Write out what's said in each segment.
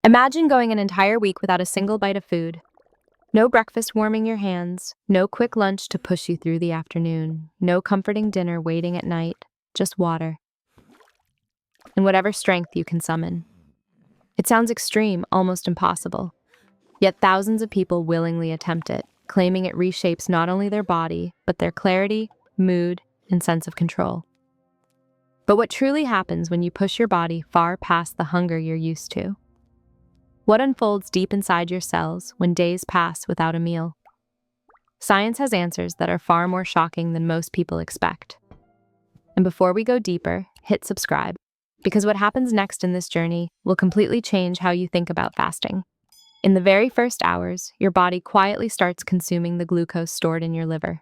Imagine going an entire week without a single bite of food. No breakfast warming your hands, no quick lunch to push you through the afternoon, no comforting dinner waiting at night, just water. And whatever strength you can summon. It sounds extreme, almost impossible. Yet thousands of people willingly attempt it, claiming it reshapes not only their body, but their clarity, mood, and sense of control. But what truly happens when you push your body far past the hunger you're used to? What unfolds deep inside your cells when days pass without a meal? Science has answers that are far more shocking than most people expect. And before we go deeper, hit subscribe, because what happens next in this journey will completely change how you think about fasting. In the very first hours, your body quietly starts consuming the glucose stored in your liver.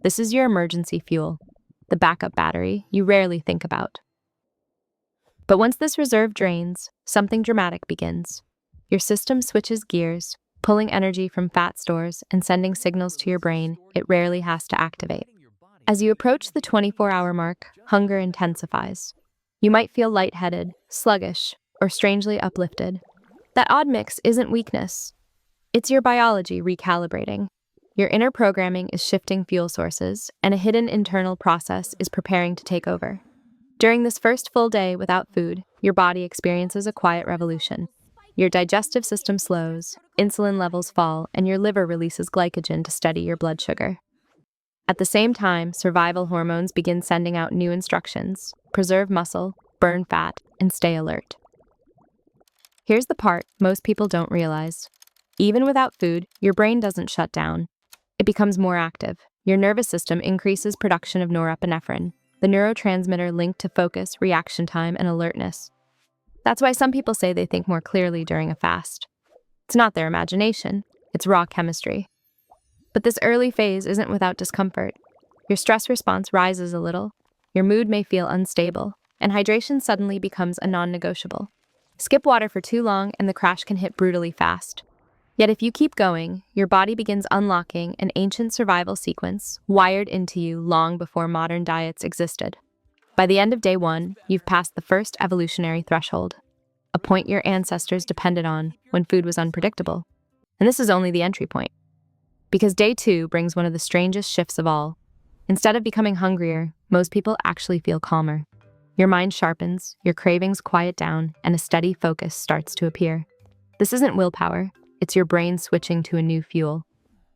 This is your emergency fuel, the backup battery you rarely think about. But once this reserve drains, something dramatic begins. Your system switches gears, pulling energy from fat stores and sending signals to your brain it rarely has to activate. As you approach the 24-hour mark, hunger intensifies. You might feel lightheaded, sluggish, or strangely uplifted. That odd mix isn't weakness. It's your biology recalibrating. Your inner programming is shifting fuel sources, and a hidden internal process is preparing to take over. During this first full day without food, your body experiences a quiet revolution. Your digestive system slows, insulin levels fall, and your liver releases glycogen to steady your blood sugar. At the same time, survival hormones begin sending out new instructions: preserve muscle, burn fat, and stay alert. Here's the part most people don't realize. Even without food, your brain doesn't shut down. It becomes more active. Your nervous system increases production of norepinephrine, the neurotransmitter linked to focus, reaction time, and alertness. That's why some people say they think more clearly during a fast. It's not their imagination, it's raw chemistry. But this early phase isn't without discomfort. Your stress response rises a little, your mood may feel unstable, and hydration suddenly becomes a non-negotiable. Skip water for too long and the crash can hit brutally fast. Yet if you keep going, your body begins unlocking an ancient survival sequence wired into you long before modern diets existed. By the end of day one, you've passed the first evolutionary threshold, a point your ancestors depended on when food was unpredictable. And this is only the entry point. Because day two brings one of the strangest shifts of all. Instead of becoming hungrier, most people actually feel calmer. Your mind sharpens, your cravings quiet down, and a steady focus starts to appear. This isn't willpower, it's your brain switching to a new fuel.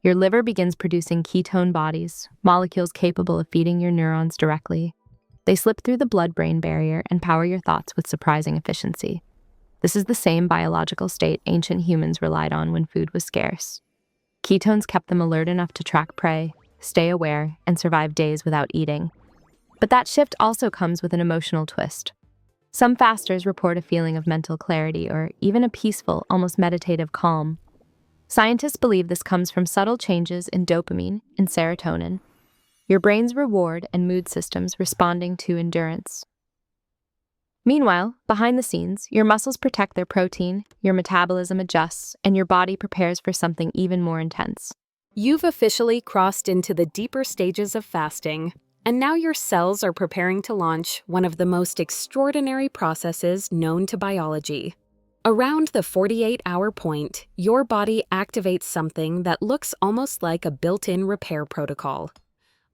Your liver begins producing ketone bodies, molecules capable of feeding your neurons directly. They slip through the blood-brain barrier and power your thoughts with surprising efficiency. This is the same biological state ancient humans relied on when food was scarce. Ketones kept them alert enough to track prey, stay aware, and survive days without eating. But that shift also comes with an emotional twist. Some fasters report a feeling of mental clarity or even a peaceful, almost meditative calm. Scientists believe this comes from subtle changes in dopamine and serotonin, your brain's reward and mood systems responding to endurance. Meanwhile, behind the scenes, your muscles protect their protein, your metabolism adjusts, and your body prepares for something even more intense. You've officially crossed into the deeper stages of fasting, and now your cells are preparing to launch one of the most extraordinary processes known to biology. Around the 48-hour point, your body activates something that looks almost like a built-in repair protocol: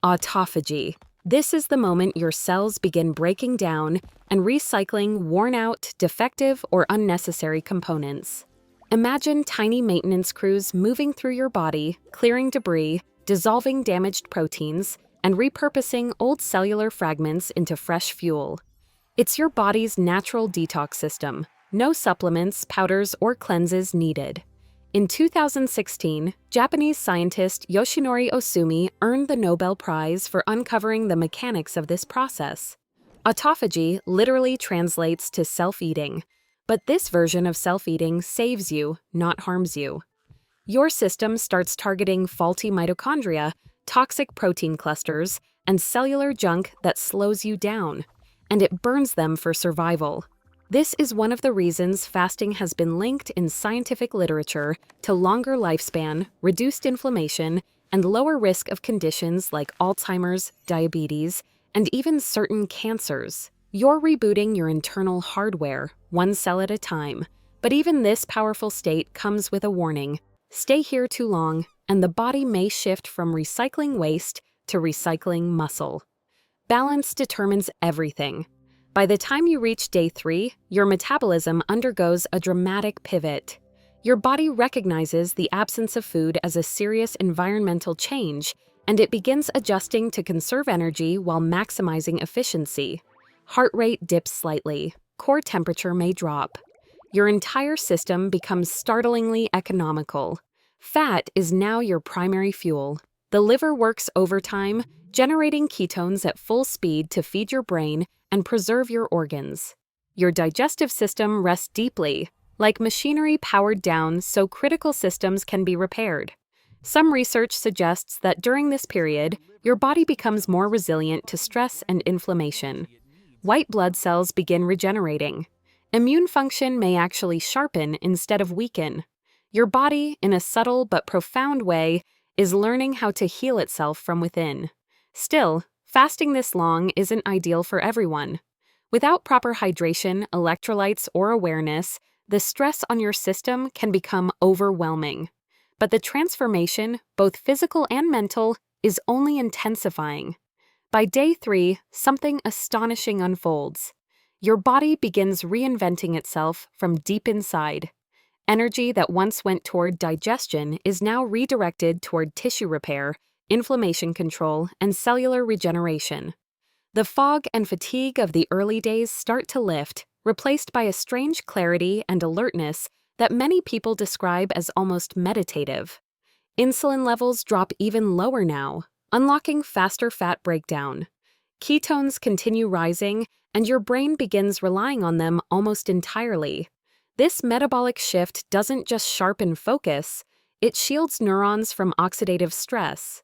autophagy. This is the moment your cells begin breaking down and recycling worn-out, defective, or unnecessary components. Imagine tiny maintenance crews moving through your body, clearing debris, dissolving damaged proteins, and repurposing old cellular fragments into fresh fuel. It's your body's natural detox system. No supplements, powders, or cleanses needed. In 2016, Japanese scientist Yoshinori Osumi earned the Nobel Prize for uncovering the mechanics of this process. Autophagy literally translates to self-eating, but this version of self-eating saves you, not harms you. Your system starts targeting faulty mitochondria, toxic protein clusters, and cellular junk that slows you down, and it burns them for survival. This is one of the reasons fasting has been linked in scientific literature to longer lifespan, reduced inflammation, and lower risk of conditions like Alzheimer's, diabetes, and even certain cancers. You're rebooting your internal hardware, one cell at a time, But even this powerful state comes with a warning. Stay here too long, and the body may shift from recycling waste to recycling muscle. Balance determines everything. By the time you reach day 3, your metabolism undergoes a dramatic pivot. Your body recognizes the absence of food as a serious environmental change, and it begins adjusting to conserve energy while maximizing efficiency. Heart rate dips slightly. Core temperature may drop. Your entire system becomes startlingly economical. Fat is now your primary fuel. The liver works overtime, generating ketones at full speed to feed your brain and preserve your organs. Your digestive system rests deeply, like machinery powered down so critical systems can be repaired. Some research suggests that during this period, your body becomes more resilient to stress and inflammation. White blood cells begin regenerating. Immune function may actually sharpen instead of weaken. Your body, in a subtle but profound way, is learning how to heal itself from within. Still, fasting this long isn't ideal for everyone. Without proper hydration, electrolytes, or awareness, the stress on your system can become overwhelming. But the transformation, both physical and mental, is only intensifying. By day 3, something astonishing unfolds. Your body begins reinventing itself from deep inside. Energy that once went toward digestion is now redirected toward tissue repair, inflammation control, and cellular regeneration. The fog and fatigue of the early days start to lift, replaced by a strange clarity and alertness that many people describe as almost meditative. Insulin levels drop even lower now, unlocking faster fat breakdown. Ketones continue rising, and your brain begins relying on them almost entirely. This metabolic shift doesn't just sharpen focus, it shields neurons from oxidative stress.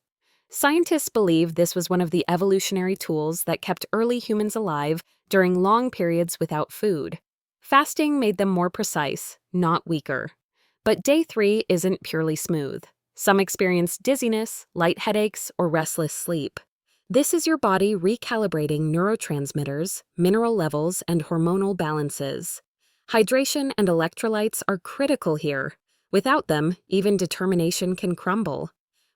Scientists believe this was one of the evolutionary tools that kept early humans alive during long periods without food. Fasting made them more precise, not weaker. But day 3 isn't purely smooth. Some experience dizziness, light headaches, or restless sleep. This is your body recalibrating neurotransmitters, mineral levels, and hormonal balances. Hydration and electrolytes are critical here. Without them, even determination can crumble.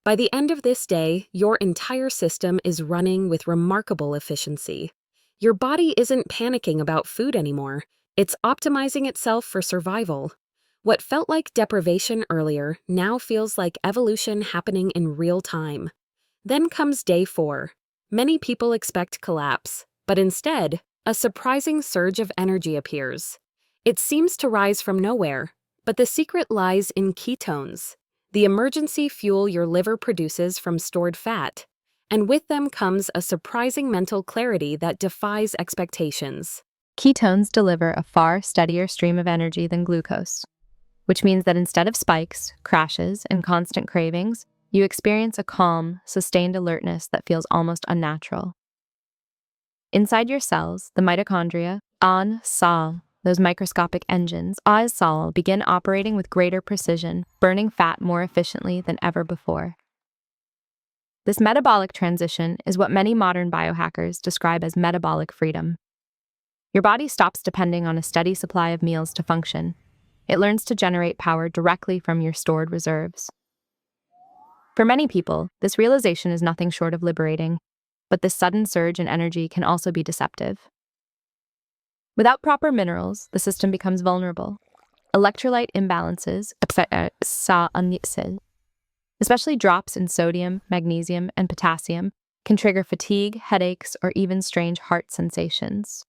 By the end of this day, your entire system is running with remarkable efficiency. Your body isn't panicking about food anymore. It's optimizing itself for survival. What felt like deprivation earlier now feels like evolution happening in real time. Then comes day 4. Many people expect collapse, but instead, a surprising surge of energy appears. It seems to rise from nowhere, but the secret lies in ketones, the emergency fuel your liver produces from stored fat. And with them comes a surprising mental clarity that defies expectations. Ketones deliver a far steadier stream of energy than glucose, which means that instead of spikes, crashes, and constant cravings, you experience a calm, sustained alertness that feels almost unnatural. Inside your cells, the mitochondria, those microscopic engines, begin operating with greater precision, burning fat more efficiently than ever before. This metabolic transition is what many modern biohackers describe as metabolic freedom. Your body stops depending on a steady supply of meals to function. It learns to generate power directly from your stored reserves. For many people, this realization is nothing short of liberating, but this sudden surge in energy can also be deceptive. Without proper minerals, the system becomes vulnerable. Electrolyte imbalances, especially drops in sodium, magnesium, and potassium, can trigger fatigue, headaches, or even strange heart sensations.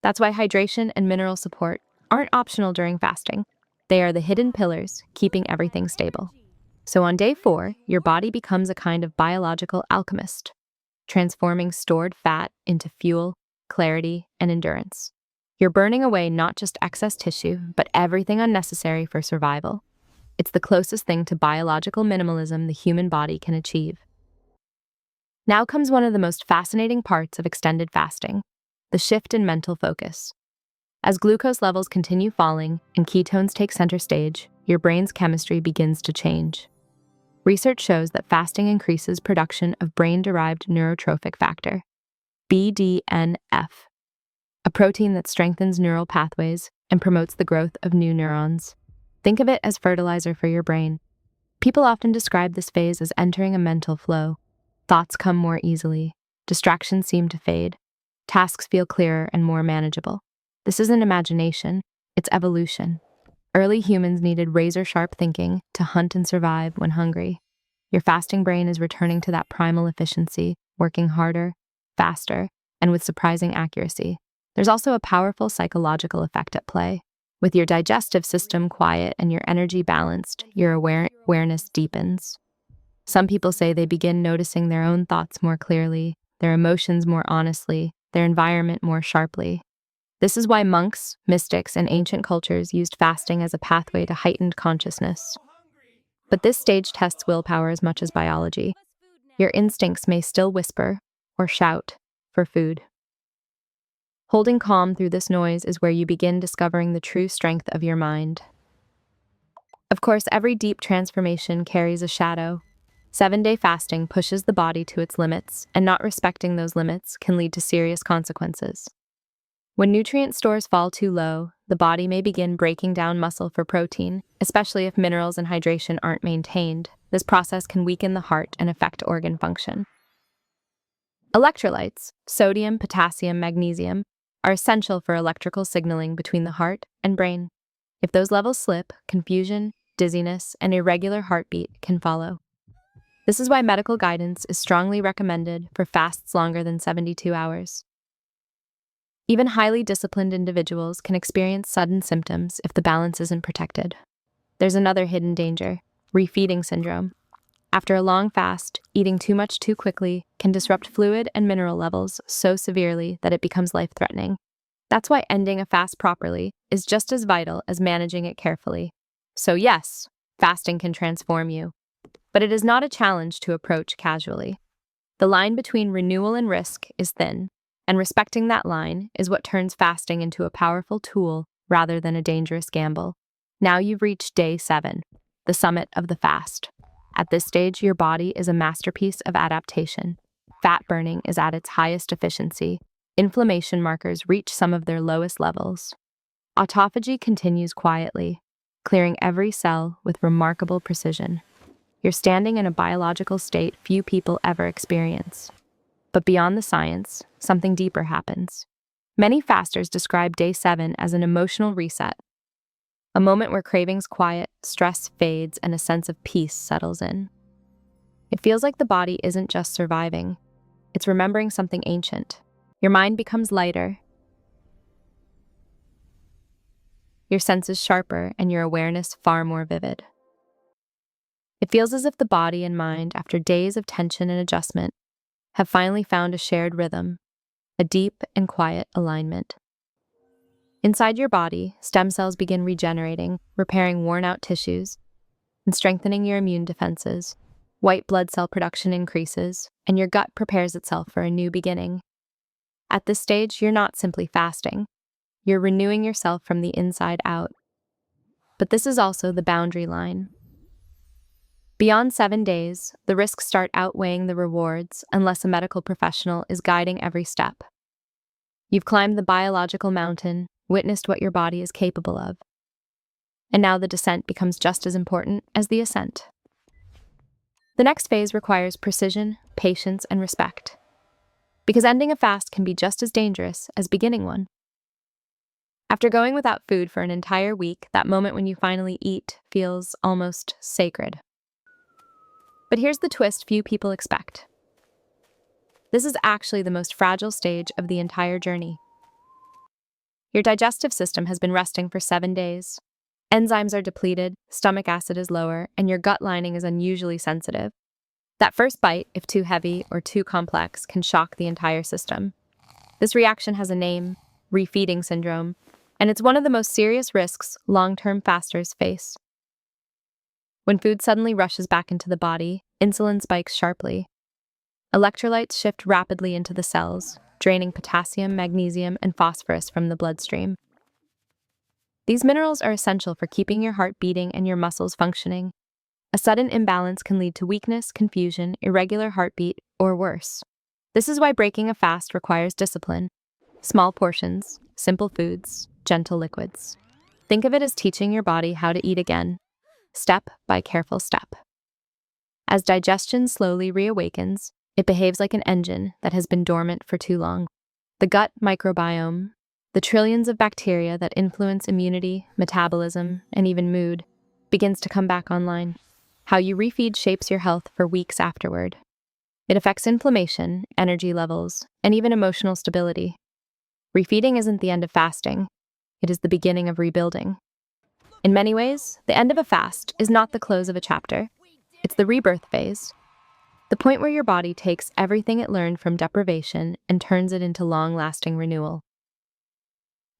That's why hydration and mineral support aren't optional during fasting. They are the hidden pillars keeping everything stable. So on day 4, your body becomes a kind of biological alchemist, transforming stored fat into fuel, clarity, and endurance. You're burning away not just excess tissue, but everything unnecessary for survival. It's the closest thing to biological minimalism the human body can achieve. Now comes one of the most fascinating parts of extended fasting, the shift in mental focus. As glucose levels continue falling and ketones take center stage, your brain's chemistry begins to change. Research shows that fasting increases production of brain-derived neurotrophic factor, BDNF. a protein that strengthens neural pathways and promotes the growth of new neurons. Think of it as fertilizer for your brain. People often describe this phase as entering a mental flow. Thoughts come more easily, distractions seem to fade, tasks feel clearer and more manageable. This isn't imagination, it's evolution. Early humans needed razor-sharp thinking to hunt and survive when hungry. Your fasting brain is returning to that primal efficiency, working harder, faster, and with surprising accuracy. There's also a powerful psychological effect at play. With your digestive system quiet and your energy balanced, your awareness deepens. Some people say they begin noticing their own thoughts more clearly, their emotions more honestly, their environment more sharply. This is why monks, mystics, and ancient cultures used fasting as a pathway to heightened consciousness. But this stage tests willpower as much as biology. Your instincts may still whisper or shout for food. Holding calm through this noise is where you begin discovering the true strength of your mind. Of course, every deep transformation carries a shadow. 7-day fasting pushes the body to its limits, and not respecting those limits can lead to serious consequences. When nutrient stores fall too low, the body may begin breaking down muscle for protein, especially if minerals and hydration aren't maintained. This process can weaken the heart and affect organ function. Electrolytes, sodium, potassium, magnesium, are essential for electrical signaling between the heart and brain. If those levels slip, confusion, dizziness, and irregular heartbeat can follow. This is why medical guidance is strongly recommended for fasts longer than 72 hours. Even highly disciplined individuals can experience sudden symptoms if the balance isn't protected. There's another hidden danger: refeeding syndrome. After a long fast, eating too much too quickly can disrupt fluid and mineral levels so severely that it becomes life-threatening. That's why ending a fast properly is just as vital as managing it carefully. So yes, fasting can transform you, but it is not a challenge to approach casually. The line between renewal and risk is thin, and respecting that line is what turns fasting into a powerful tool rather than a dangerous gamble. Now you've reached day 7, the summit of the fast. At this stage, your body is a masterpiece of adaptation. Fat burning is at its highest efficiency. Inflammation markers reach some of their lowest levels. Autophagy continues quietly, clearing every cell with remarkable precision. You're standing in a biological state few people ever experience. But beyond the science, something deeper happens. Many fasters describe day 7 as an emotional reset, a moment where cravings quiet, stress fades, and a sense of peace settles in. It feels like the body isn't just surviving, it's remembering something ancient. Your mind becomes lighter, your senses sharper, and your awareness far more vivid. It feels as if the body and mind, after days of tension and adjustment, have finally found a shared rhythm, a deep and quiet alignment. Inside your body, stem cells begin regenerating, repairing worn-out tissues, and strengthening your immune defenses. White blood cell production increases, and your gut prepares itself for a new beginning. At this stage, you're not simply fasting. You're renewing yourself from the inside out. But this is also the boundary line. Beyond 7 days, the risks start outweighing the rewards unless a medical professional is guiding every step. You've climbed the biological mountain, witnessed what your body is capable of. And now the descent becomes just as important as the ascent. The next phase requires precision, patience, and respect. Because ending a fast can be just as dangerous as beginning one. After going without food for an entire week, that moment when you finally eat feels almost sacred. But here's the twist few people expect. This is actually the most fragile stage of the entire journey. Your digestive system has been resting for 7 days. Enzymes are depleted, stomach acid is lower, and your gut lining is unusually sensitive. That first bite, if too heavy or too complex, can shock the entire system. This reaction has a name: refeeding syndrome, and it's one of the most serious risks long-term fasters face. When food suddenly rushes back into the body, insulin spikes sharply. Electrolytes shift rapidly into the cells, draining potassium, magnesium, and phosphorus from the bloodstream. These minerals are essential for keeping your heart beating and your muscles functioning. A sudden imbalance can lead to weakness, confusion, irregular heartbeat, or worse. This is why breaking a fast requires discipline. Small portions, simple foods, gentle liquids. Think of it as teaching your body how to eat again, step by careful step. As digestion slowly reawakens, it behaves like an engine that has been dormant for too long. The gut microbiome, the trillions of bacteria that influence immunity, metabolism, and even mood, begins to come back online. How you refeed shapes your health for weeks afterward. It affects inflammation, energy levels, and even emotional stability. Refeeding isn't the end of fasting, it is the beginning of rebuilding. In many ways, the end of a fast is not the close of a chapter, it's the rebirth phase. The point where your body takes everything it learned from deprivation and turns it into long-lasting renewal.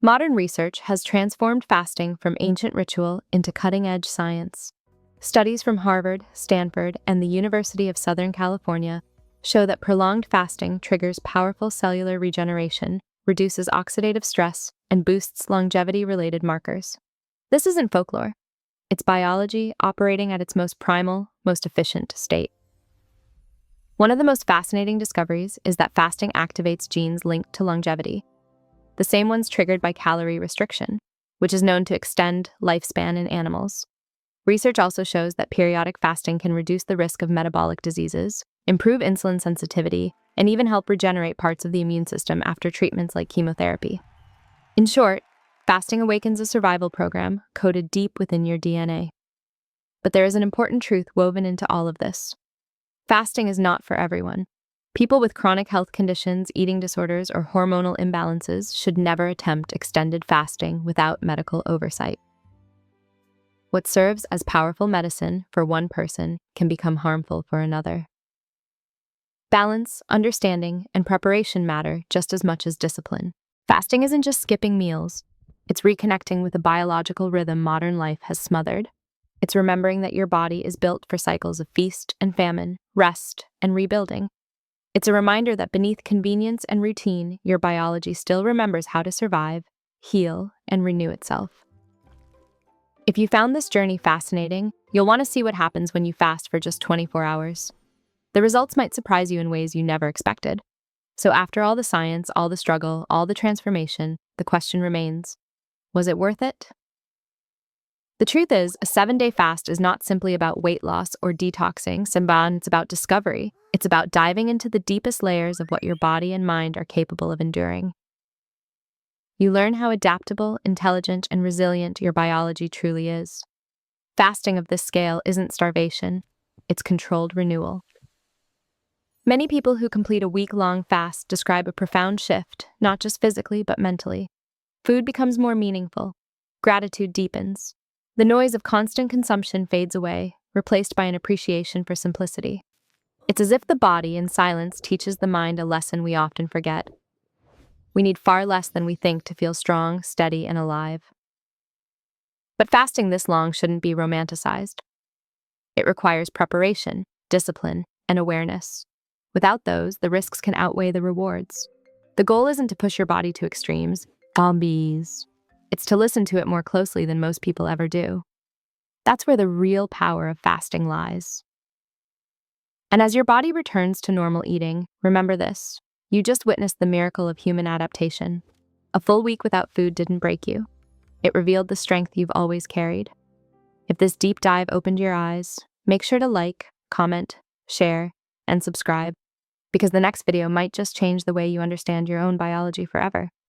Modern research has transformed fasting from ancient ritual into cutting-edge science. Studies from Harvard, Stanford, and the University of Southern California show that prolonged fasting triggers powerful cellular regeneration, reduces oxidative stress, and boosts longevity-related markers. This isn't folklore. It's biology operating at its most primal, most efficient state. One of the most fascinating discoveries is that fasting activates genes linked to longevity, the same ones triggered by calorie restriction, which is known to extend lifespan in animals. Research also shows that periodic fasting can reduce the risk of metabolic diseases, improve insulin sensitivity, and even help regenerate parts of the immune system after treatments like chemotherapy. In short, fasting awakens a survival program coded deep within your DNA. But there is an important truth woven into all of this. Fasting is not for everyone. People with chronic health conditions, eating disorders, or hormonal imbalances should never attempt extended fasting without medical oversight. What serves as powerful medicine for one person can become harmful for another. Balance, understanding, and preparation matter just as much as discipline. Fasting isn't just skipping meals. It's reconnecting with a biological rhythm modern life has smothered. It's remembering that your body is built for cycles of feast and famine, rest and rebuilding. It's a reminder that beneath convenience and routine, your biology still remembers how to survive, heal, and renew itself. If you found this journey fascinating, you'll want to see what happens when you fast for just 24 hours. The results might surprise you in ways you never expected. So after all the science, all the struggle, all the transformation, the question remains, was it worth it? The truth is, a 7-day fast is not simply about weight loss or detoxing, Simban, it's about discovery. It's about diving into the deepest layers of what your body and mind are capable of enduring. You learn how adaptable, intelligent, and resilient your biology truly is. Fasting of this scale isn't starvation, it's controlled renewal. Many people who complete a week-long fast describe a profound shift, not just physically but mentally. Food becomes more meaningful. Gratitude deepens. The noise of constant consumption fades away, replaced by an appreciation for simplicity. It's as if the body, in silence, teaches the mind a lesson we often forget. We need far less than we think to feel strong, steady, and alive. But fasting this long shouldn't be romanticized. It requires preparation, discipline, and awareness. Without those, the risks can outweigh the rewards. The goal isn't to push your body to extremes, zombies. It's to listen to it more closely than most people ever do. That's where the real power of fasting lies. And as your body returns to normal eating, remember this. You just witnessed the miracle of human adaptation. A full week without food didn't break you. It revealed the strength you've always carried. If this deep dive opened your eyes, make sure to like, comment, share, and subscribe, because the next video might just change the way you understand your own biology forever.